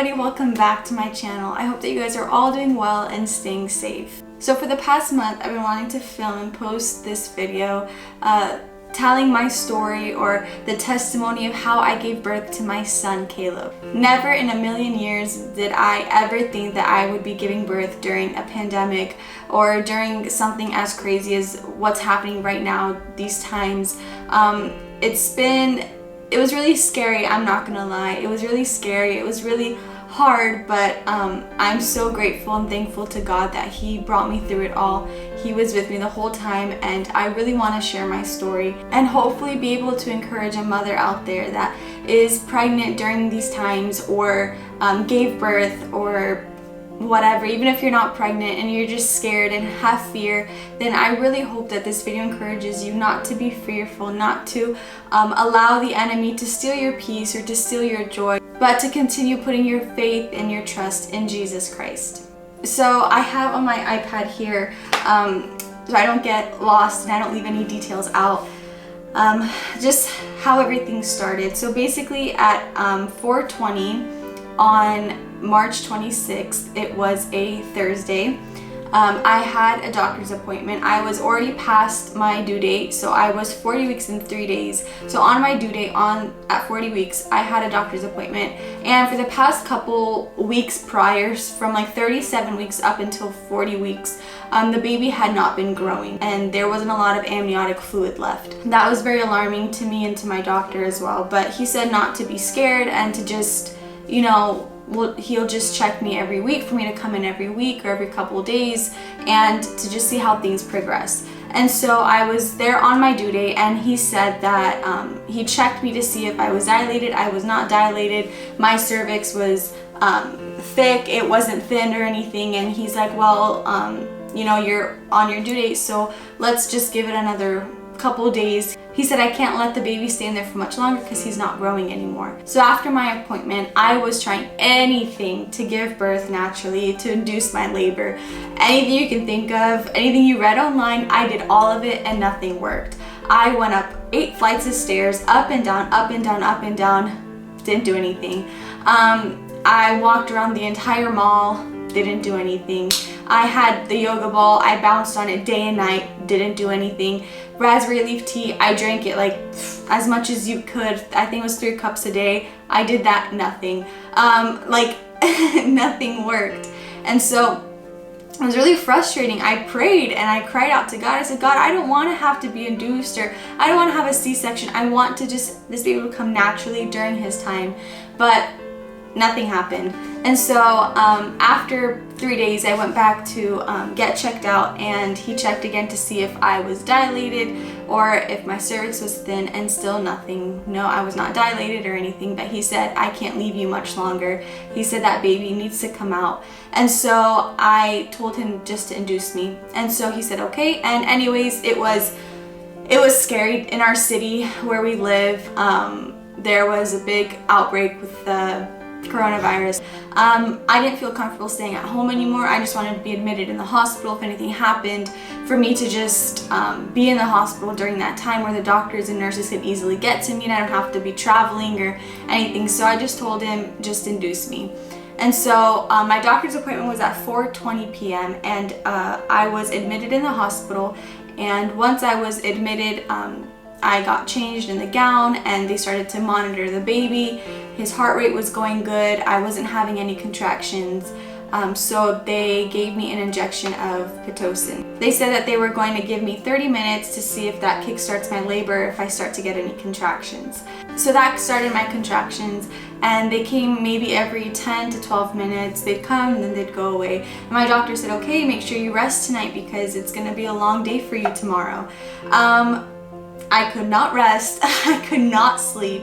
everybody, welcome back to my channel. I hope that you guys are all doing well and staying safe. So for the past month, I've been wanting to film and post this video telling my story or the testimony of how I gave birth to my son Caleb. Never in a million years did I ever think that I would be giving birth during a pandemic or during something as crazy as what's happening right now these times. It was really scary, I'm not gonna lie. It was really scary, it was really hard, but I'm so grateful and thankful to God that He brought me through it all. He was with me the whole time, and I really want to share my story and hopefully be able to encourage a mother out there that is pregnant during these times or gave birth or whatever. Even if you're not pregnant and you're just scared and have fear, then I really hope that this video encourages you not to be fearful, not to allow the enemy to steal your peace or to steal your joy, but to continue putting your faith and your trust in Jesus Christ. So I have on my iPad here, so I don't get lost and I don't leave any details out, just how everything started. So basically at 4:20 on March 26th, it was a Thursday, I had a doctor's appointment. I was already past my due date, so I was 40 weeks and 3 days. So on my due date, at 40 weeks, I had a doctor's appointment. And for the past couple weeks prior, from like 37 weeks up until 40 weeks, the baby had not been growing and there wasn't a lot of amniotic fluid left. That was very alarming to me and to my doctor as well, but he said not to be scared and to just, you know, he'll just check me every week for me to come in every week or every couple of days and to just see how things progress. And so I was there on my due date, and he said that he checked me to see if I was dilated. I was not dilated. My cervix was thick. It wasn't thin or anything. And he's like, well, you know, you're on your due date, so let's just give it another couple days. He said I can't let the baby stay in there for much longer because he's not growing anymore. So after my appointment, I was trying anything to give birth naturally, to induce my labor. Anything you can think of, anything you read online, I did all of it and nothing worked. I went up 8 flights of stairs, up and down, up and down, up and down, didn't do anything. I walked around the entire mall, didn't do anything. I had the yoga ball, I bounced on it day and night, didn't do anything. Raspberry leaf tea, I drank it like as much as you could. I think it was 3 cups a day. I did that, nothing. Nothing worked. And so it was really frustrating. I prayed and I cried out to God. I said, God, I don't want to have to be induced, or I don't want to have a C-section. I want to this baby would come naturally during his time. But nothing happened. And so after 3 days, I went back to get checked out, and he checked again to see if I was dilated or if my cervix was thin, and still nothing. No, I was not dilated or anything, but he said, I can't leave you much longer. He said that baby needs to come out. And so I told him just to induce me. And so he said, okay. And anyways, it was scary. In our city where we live, there was a big outbreak with the coronavirus. I didn't feel comfortable staying at home anymore. I just wanted to be admitted in the hospital if anything happened, for me to just be in the hospital during that time where the doctors and nurses can easily get to me and I don't have to be traveling or anything. So I just told him, just induce me. And so my doctor's appointment was at 4:20 p.m. and I was admitted in the hospital. And once I was admitted, I got changed in the gown and they started to monitor the baby. His heart rate was going good. I wasn't having any contractions. So they gave me an injection of Pitocin. They said that they were going to give me 30 minutes to see if that kickstarts my labor, if I start to get any contractions. So that started my contractions, and they came maybe every 10 to 12 minutes. They'd come and then they'd go away. And my doctor said, okay, make sure you rest tonight because it's gonna be a long day for you tomorrow. I could not rest. I could not sleep.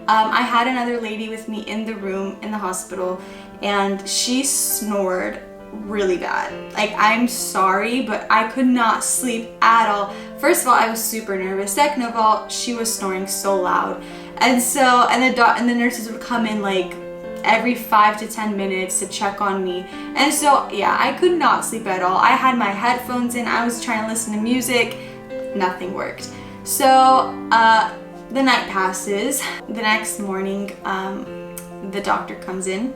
I had another lady with me in the room in the hospital, and she snored really bad. Like, I'm sorry, but I could not sleep at all. First of all, I was super nervous. Second of all, she was snoring so loud. And so, and the nurses would come in like every 5 to 10 minutes to check on me. And so, yeah, I could not sleep at all. I had my headphones in. I was trying to listen to music. Nothing worked. So, the night passes. The next morning, the doctor comes in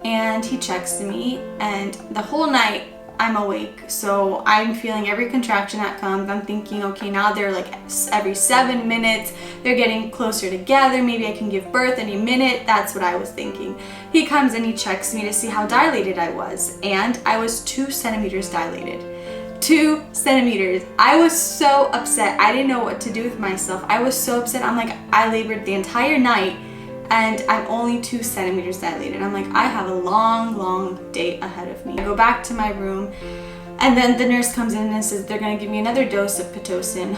and he checks me, and the whole night I'm awake, so I'm feeling every contraction that comes. I'm thinking, okay, now they're like every 7 minutes, they're getting closer together, maybe I can give birth any minute. That's what I was thinking. He comes and he checks me to see how dilated I was, and I was 2 centimeters dilated. 2 centimeters. I was so upset. I didn't know what to do with myself. I was so upset. I'm like, I labored the entire night and I'm only 2 centimeters dilated. I'm like, I have a long day ahead of me. I go back to my room, and then the nurse comes in and says they're gonna give me another dose of Pitocin,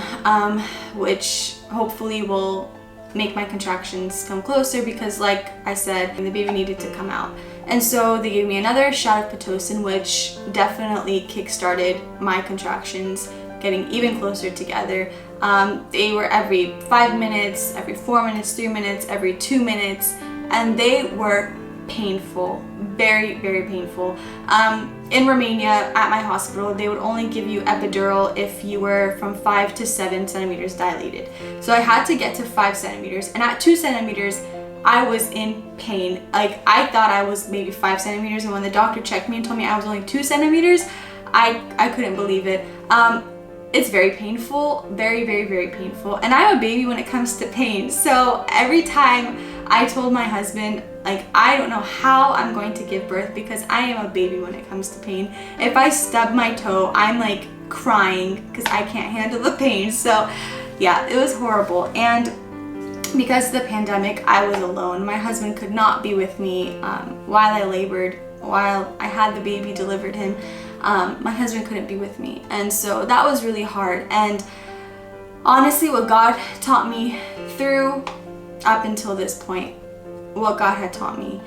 which hopefully will make my contractions come closer, because like I said, the baby needed to come out. And so they gave me another shot of Pitocin, which definitely kick-started my contractions getting even closer together. They were every 5 minutes, every 4 minutes, 3 minutes, every 2 minutes, and they were painful, very painful. In Romania, at my hospital, they would only give you epidural if you were from 5 to 7 centimeters dilated. So I had to get to 5 centimeters, and at 2 centimeters, I was in pain. Like, I thought I was maybe 5 centimeters, and when the doctor checked me and told me I was only 2 centimeters, I couldn't believe it. It's very painful, very painful. And I'm a baby when it comes to pain. So every time I told my husband, like, I don't know how I'm going to give birth because I am a baby when it comes to pain. If I stub my toe, I'm like crying because I can't handle the pain. So yeah, it was horrible. And because of the pandemic, I was alone. My husband could not be with me while I labored, while I had the baby, delivered him. My husband couldn't be with me, and so that was really hard. And honestly, what God taught me through up until this point, what God had taught me,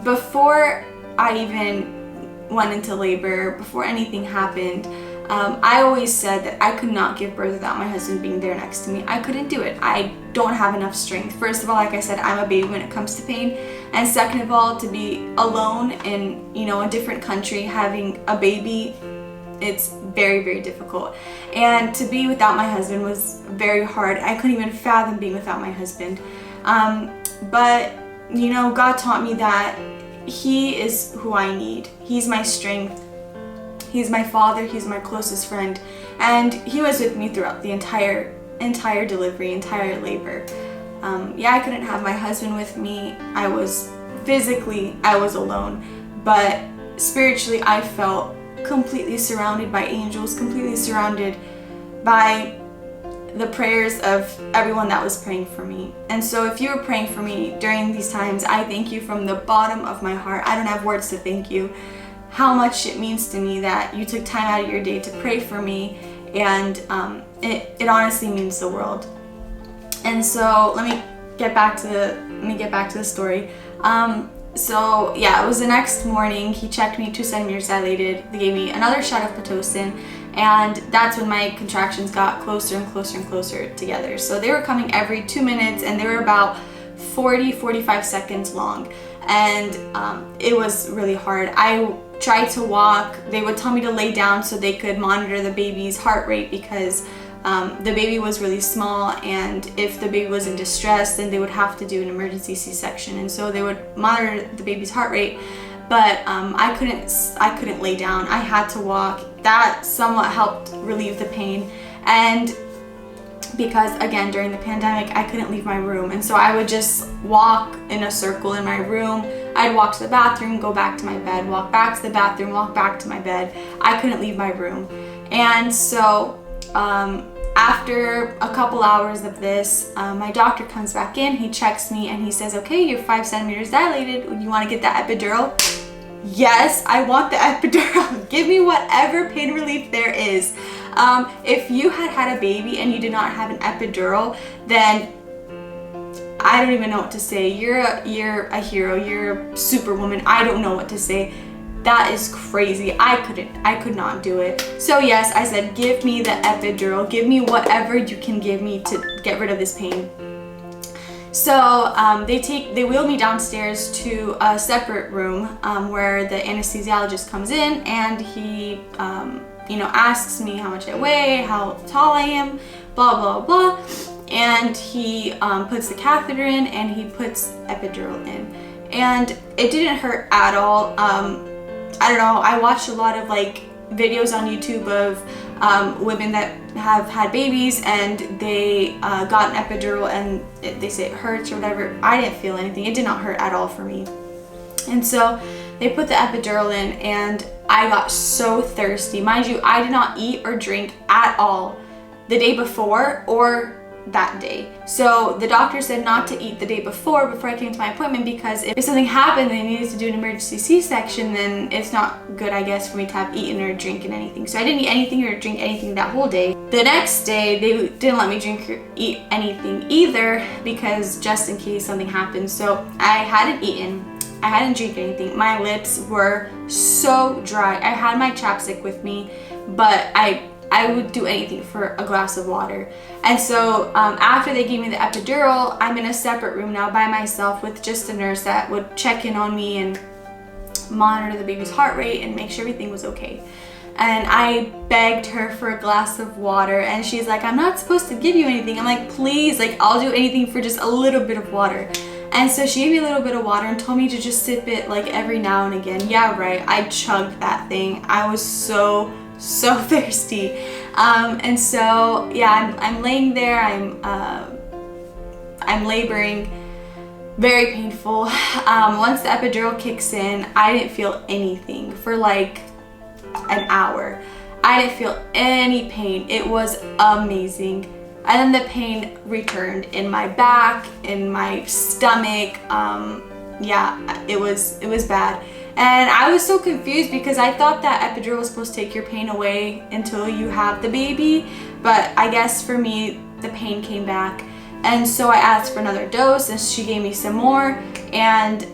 before I even went into labor, before anything happened, I always said that I could not give birth without my husband being there next to me. I couldn't do it. I don't have enough strength. First of all, like I said, I'm a baby when it comes to pain. And second of all, to be alone in, a different country, having a baby, it's very difficult. And to be without my husband was very hard. I couldn't even fathom being without my husband. But, God taught me that He is who I need. He's my strength. He's my father, he's my closest friend, and he was with me throughout the entire delivery, entire labor. I couldn't have my husband with me. I was alone, but spiritually I felt completely surrounded by angels, completely surrounded by the prayers of everyone that was praying for me. And so if you were praying for me during these times, I thank you from the bottom of my heart. I don't have words to thank you. How much it means to me that you took time out of your day to pray for me, and it honestly means the world. And so let me get back to the story. So yeah, it was the next morning. He checked me, 2 centimeters dilated. They gave me another shot of Pitocin, and that's when my contractions got closer and closer together. So they were coming every 2 minutes, and they were about 45 seconds long, and it was really hard. I tried to walk. They would tell me to lay down so they could monitor the baby's heart rate, because the baby was really small, and if the baby was in distress, then they would have to do an emergency C-section, and so they would monitor the baby's heart rate. But I couldn't lay down. I had to walk. That somewhat helped relieve the pain. And because again, during the pandemic, I couldn't leave my room, and so I would just walk in a circle in my room. I'd walk to the bathroom, go back to my bed, walk back to the bathroom, walk back to my bed. I couldn't leave my room. And so after a couple hours of this, my doctor comes back in, he checks me, and he says, okay, you're 5 centimeters dilated. You want to get that epidural? Yes, I want the epidural. Give me whatever pain relief there is. If you had a baby and you did not have an epidural, then I don't even know what to say. You're a hero. You're a superwoman. I don't know what to say. That is crazy. I could not do it. So yes, I said, give me the epidural. Give me whatever you can give me to get rid of this pain. So they wheel me downstairs to a separate room where the anesthesiologist comes in, and he asks me how much I weigh, how tall I am, blah blah blah, and he puts the catheter in, and he puts epidural in. and it didn't hurt at all. I don't know, I watched a lot of like videos on YouTube of women that have had babies and they got an epidural and they say it hurts or whatever. I didn't feel anything. It did not hurt at all for me. And so they put the epidural in and I got so thirsty. Mind you, I did not eat or drink at all the day before or that day. So the doctor said not to eat the day before I came to my appointment, because if something happened and they needed to do an emergency C-section, then it's not good, I guess, for me to have eaten or drinking anything. So I didn't eat anything or drink anything that whole day. The next day, they didn't let me drink or eat anything either, because just in case something happened. So I hadn't eaten, I hadn't drank anything. My lips were so dry. I had my chapstick with me, but I would do anything for a glass of water. And so after they gave me the epidural, I'm in a separate room now by myself with just a nurse that would check in on me and monitor the baby's heart rate and make sure everything was okay. And I begged her for a glass of water and she's like, I'm not supposed to give you anything. I'm like, please, like, I'll do anything for just a little bit of water. And so she gave me a little bit of water and told me to just sip it like every now and again. Yeah, right, I chugged that thing. I was so thirsty. And so yeah, I'm laying there, I'm laboring, very painful. Once the epidural kicks in, I didn't feel anything for like an hour. I didn't feel any pain. It was amazing. And then the pain returned in my back, in my stomach. Yeah, it was bad. And I was so confused because I thought that epidural was supposed to take your pain away until you have the baby. But I guess for me, the pain came back. And so I asked for another dose and she gave me some more. And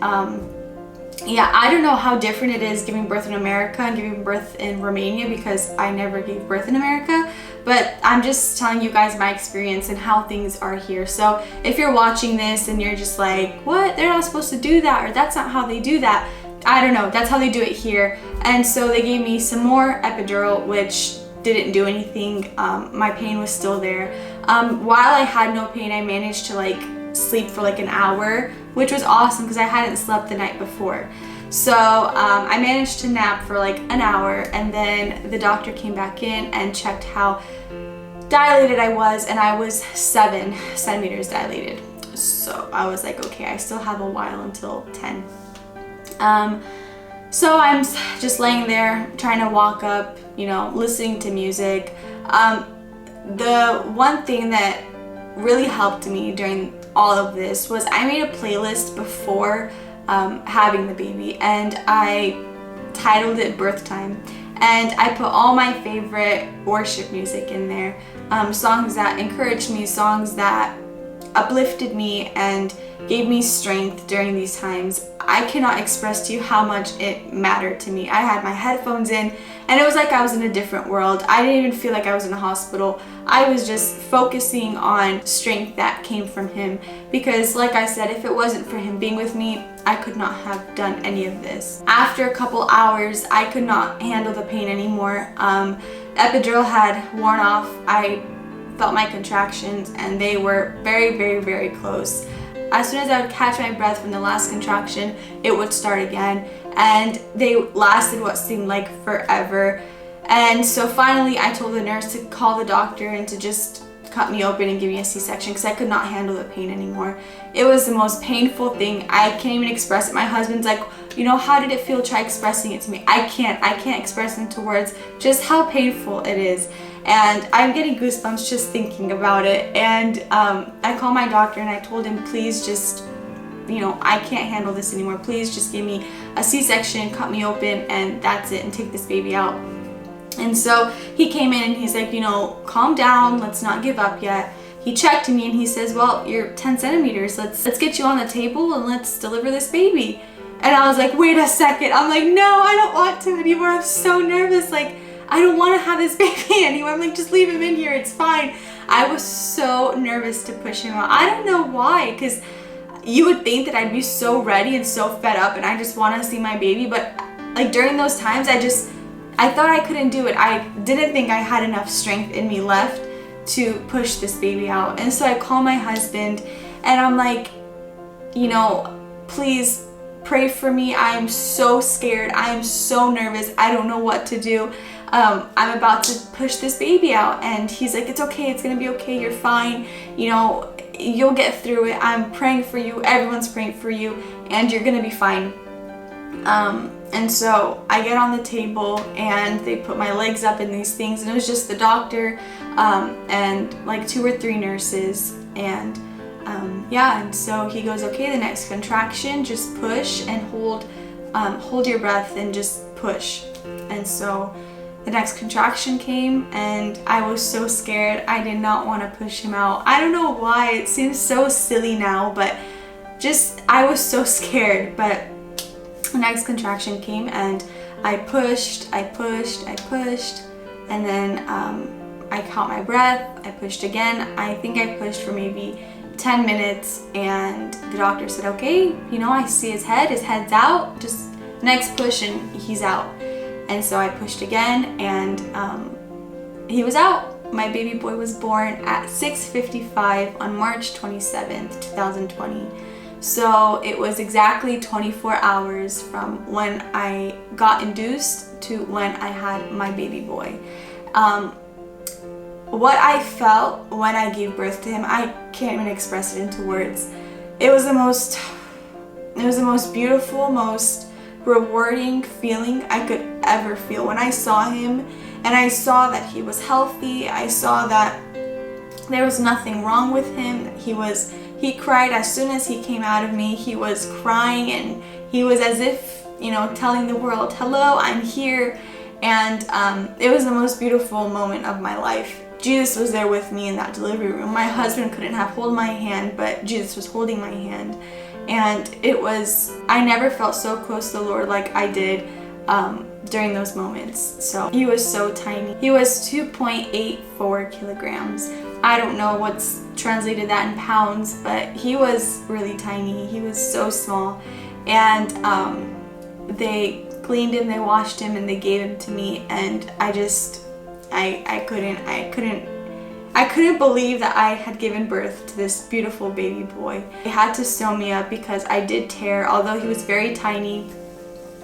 yeah, I don't know how different it is giving birth in America and giving birth in Romania, because I never gave birth in America. But I'm just telling you guys my experience and how things are here. So if you're watching this and you're just like, what? They're not supposed to do that, or that's not how they do that. I don't know, that's how they do it here. And so they gave me some more epidural, which didn't do anything. My pain was still there. While I had no pain, I managed to like sleep for like an hour, which was awesome because I hadn't slept the night before. So I managed to nap for like an hour, and then the doctor came back in and checked how dilated I was, and I was 7 centimeters dilated. So I was like, okay, I still have a while until 10. So I'm just laying there trying to walk up, you know, listening to music. The one thing that really helped me during all of this was I made a playlist before having the baby, and I titled it Birth Time, and I put all my favorite worship music in there, songs that encouraged me, songs that uplifted me and gave me strength during these times. I cannot express to you how much it mattered to me. I had my headphones in and it was like I was in a different world. I didn't even feel like I was in a hospital. I was just focusing on strength that came from him, because like I said, if it wasn't for him being with me, I could not have done any of this. After a couple hours, I could not handle the pain anymore. Epidural had worn off. I felt my contractions and they were very, very, very close. As soon as I would catch my breath from the last contraction, it would start again, and they lasted what seemed like forever. And so finally I told the nurse to call the doctor and to just cut me open and give me a C-section, because I could not handle the pain anymore. It was the most painful thing. I can't even express it. My husband's like, you know, how did it feel? Try expressing it to me. I can't express into words just how painful it is. And I'm getting goosebumps just thinking about it. And I called my doctor and I told him, please just, you know, I can't handle this anymore. Please just give me a C-section, cut me open, and that's it, and take this baby out. And so he came in and he's like, you know, calm down, let's not give up yet. He checked me and he says, well, you're 10 centimeters. Let's get you on the table and let's deliver this baby. And I was like, wait a second. I'm like, no, I don't want to anymore. I'm so nervous. Like, I don't want to have this baby anymore. I'm like, just leave him in here. It's fine. I was so nervous to push him out. I don't know why, because you would think that I'd be so ready and so fed up and I just want to see my baby. But like during those times, I thought I couldn't do it. I didn't think I had enough strength in me left to push this baby out. And so I call my husband and I'm like, you know, please pray for me. I am so scared. I am so nervous. I don't know what to do. I'm about to push this baby out, and he's like, it's okay, it's gonna be okay, you're fine, you know, you'll get through it. I'm praying for you, everyone's praying for you, and you're gonna be fine. And so I get on the table and they put my legs up in these things, and it was just the doctor and like 2 or 3 nurses, and yeah, and so he goes, okay, the next contraction, just push and hold your breath and just push. And so the next contraction came, and I was so scared. I did not want to push him out. I don't know why, it seems so silly now, but just I was so scared. But the next contraction came, and I pushed, and then I caught my breath, I pushed again. I think I pushed for maybe 10 minutes, and the doctor said, okay, you know, I see his head's out, just next push and he's out. And so I pushed again, and he was out. My baby boy was born at 6:55 on March 27th, 2020. So it was exactly 24 hours from when I got induced to when I had my baby boy. What I felt when I gave birth to him, I can't even express it into words. It was the most beautiful, most rewarding feeling I could ever feel. When I saw him and I saw that he was healthy, I saw that there was nothing wrong with him. He cried as soon as he came out of me. He was crying, and he was as if, you know, telling the world, hello, I'm here. And it was the most beautiful moment of my life. Jesus was there with me in that delivery room. My husband couldn't have held my hand, but Jesus was holding my hand. And I never felt so close to the Lord like I did during those moments. So he was so tiny. He was 2.84 kilograms. I don't know what's translated that in pounds, but he was really tiny. He was so small. And they cleaned him, they washed him, and they gave him to me. And I couldn't believe that I had given birth to this beautiful baby boy. They had to sew me up because I did tear. Although he was very tiny,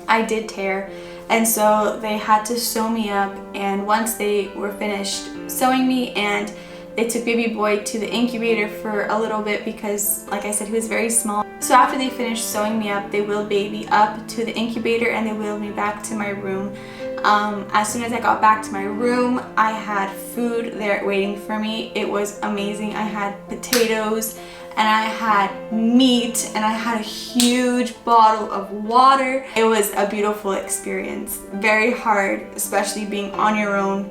I did tear. And so they had to sew me up, and once they were finished sewing me, and they took baby boy to the incubator for a little bit because, like I said, he was very small. So after they finished sewing me up, they wheeled baby up to the incubator, and they wheeled me back to my room. As soon as I got back to my room, I had food there waiting for me. It was amazing. I had potatoes, and I had meat, and I had a huge bottle of water. It was a beautiful experience. Very hard, especially being on your own,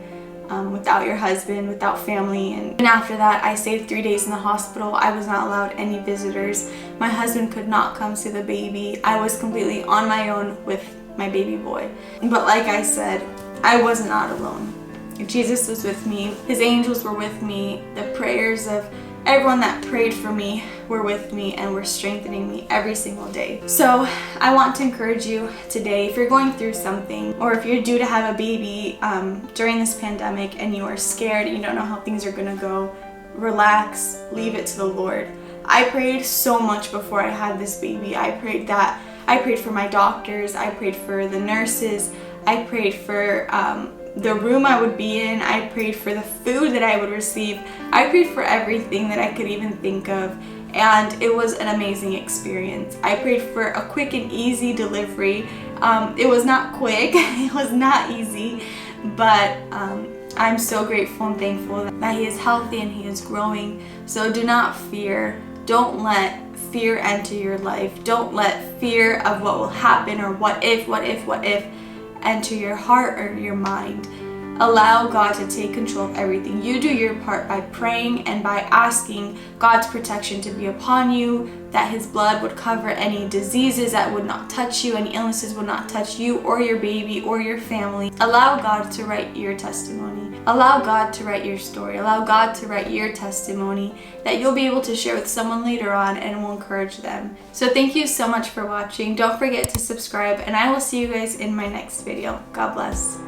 without your husband, without family. And after that, I stayed 3 days in the hospital. I was not allowed any visitors. My husband could not come see the baby. I was completely on my own with my baby boy. But like I said, I was not alone. Jesus was with me. His angels were with me. The prayers of everyone that prayed for me were with me and were strengthening me every single day. So I want to encourage you today, if you're going through something, or if you're due to have a baby during this pandemic and you are scared and you don't know how things are gonna go, relax, leave it to the Lord. I prayed so much before I had this baby. I prayed for my doctors, I prayed for the nurses, I prayed for the room I would be in, I prayed for the food that I would receive, I prayed for everything that I could even think of, and it was an amazing experience. I prayed for a quick and easy delivery. It was not quick, it was not easy, but I'm so grateful and thankful that he is healthy and he is growing. So do not fear. Don't let fear enter your life. Don't let fear of what will happen or what if enter your heart or your mind. Allow God to take control of everything. You do your part by praying and by asking God's protection to be upon you, that his blood would cover any diseases that would not touch you, any illnesses would not touch you or your baby or your family. Allow God to write your testimony. Allow God to write your story. Allow God to write your testimony that you'll be able to share with someone later on and will encourage them. So thank you so much for watching. Don't forget to subscribe, and I will see you guys in my next video. God bless.